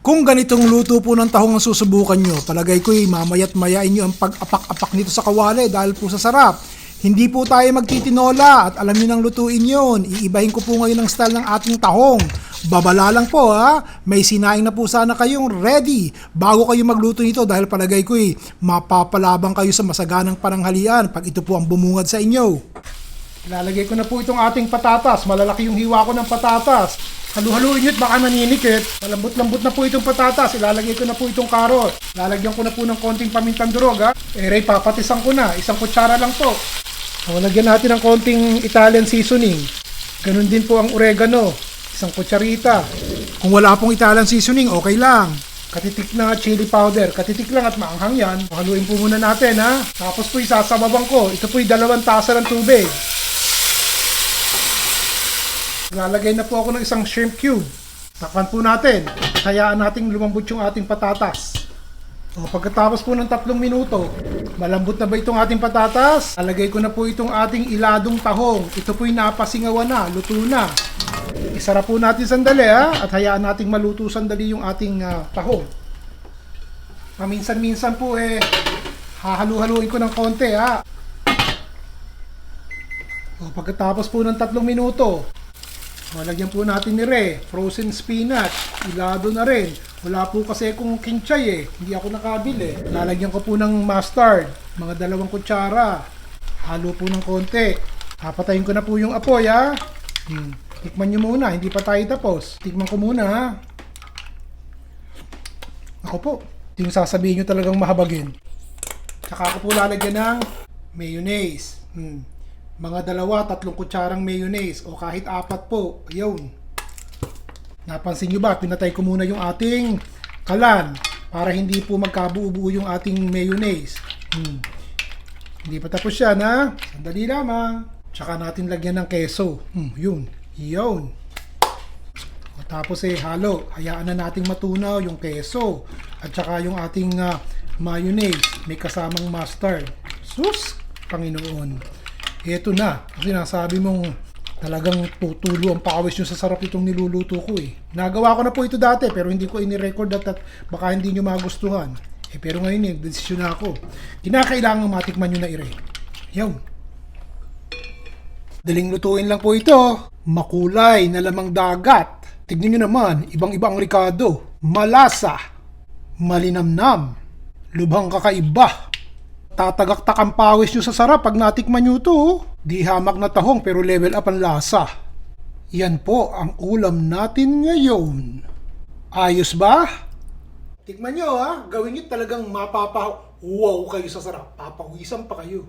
Kung ganitong luto po ng tahong ang susubukan nyo, palagay ko'y mamaya't mayain nyo ang pag-apak-apak nito sa kawali dahil po sa sarap. Hindi po tayo magtitinola at alam nyo nang lutuin yun. Iibahin ko po ngayon ang style ng ating tahong. Babala lang po ha. May sinaing na po sana kayong ready bago kayo magluto nito dahil palagay ko'y mapapalabang kayo sa masaganang pananghalian pag ito po ang bumungad sa inyo. Ilalagay ko na po itong ating patatas. Malalaki yung hiwa ko ng patatas. Halu-haluin nyo at baka naniniket. Malambot-lambot na po itong patatas. Ilalagay ko na po itong karot. Lalagyan ko na po ng konting pamintang durog ha. Ere, papatisan ko na. 1 kutsara lang po. Lagyan natin ng konting Italian seasoning. Ganun din po ang oregano. 1 kutsarita. Kung wala pong Italian seasoning, okay lang. Katitik na chili powder. Katitik lang at maanghang yan. Haluin po muna natin ha. Tapos po isasababang ko. Ito po 2 tasa ng tubig. Lalagay na po ako ng 1 shrimp cube. Takpan po natin. Hayaan nating lumambot yung ating patatas. Pagkatapos po ng 3 minuto, malambot na ba itong ating patatas? Lalagay ko na po itong ating iladong tahong. Ito po'y napasingawan na, luto na. Isara po natin sandali ha, at hayaan nating maluto sandali yung ating tahong. Paminsan-minsan po hahalu-haluin ko ng konti ha. Pagkatapos po ng 3 minuto, lagyan po natin ni frozen spinach, ilado na rin. Wala po kasi akong kinchay hindi ako nakabili. Lalagyan ko po ng mustard, mga 2 kutsara. Halo po ng konti. Papatayin ko na po yung apoy ha. Tikman nyo muna, hindi pa tayo tapos. Tikman ko muna ha. Ako po, ito yung sasabihin nyo talagang mahabagin. Tsaka ako po lalagyan ng mayonnaise. Mga 2-3 kutsarang mayonnaise o kahit 4 po. Ayun. Napansin nyo ba? Pinatay ko muna yung ating kalan para hindi po magkabuo-buo yung ating mayonnaise. Hindi pa tapos yan ha. Sandali lamang. Tsaka natin lagyan ng keso. Yun. Tapos halo. Hayaan na nating matunaw yung keso. At tsaka yung ating mayonnaise. May kasamang mustard. Sus! Panginoon. Ito na, kasi nasabi mong talagang tutulo ang pawis nyo sa sarap itong niluluto ko Nagawa ko na po ito dati pero hindi ko ini-record at baka hindi nyo magustuhan. Pero ngayon desisyon na ako. Kinakailangan matikman nyo na Yan. Daling lutuin lang po ito. Makulay na lamang dagat. Tignan nyo naman, ibang-ibang ricado. Malasa. Malinamnam. Lubhang kakaiba. Tatagaktak ang pawis nyo sa sarap pag natikman nyo ito. Di hamak na tahong pero level up ang lasa. Yan po ang ulam natin ngayon. Ayos ba? Tikman nyo ha. Gawin nyo talagang wow kayo sa sarap. Papawisan pa kayo.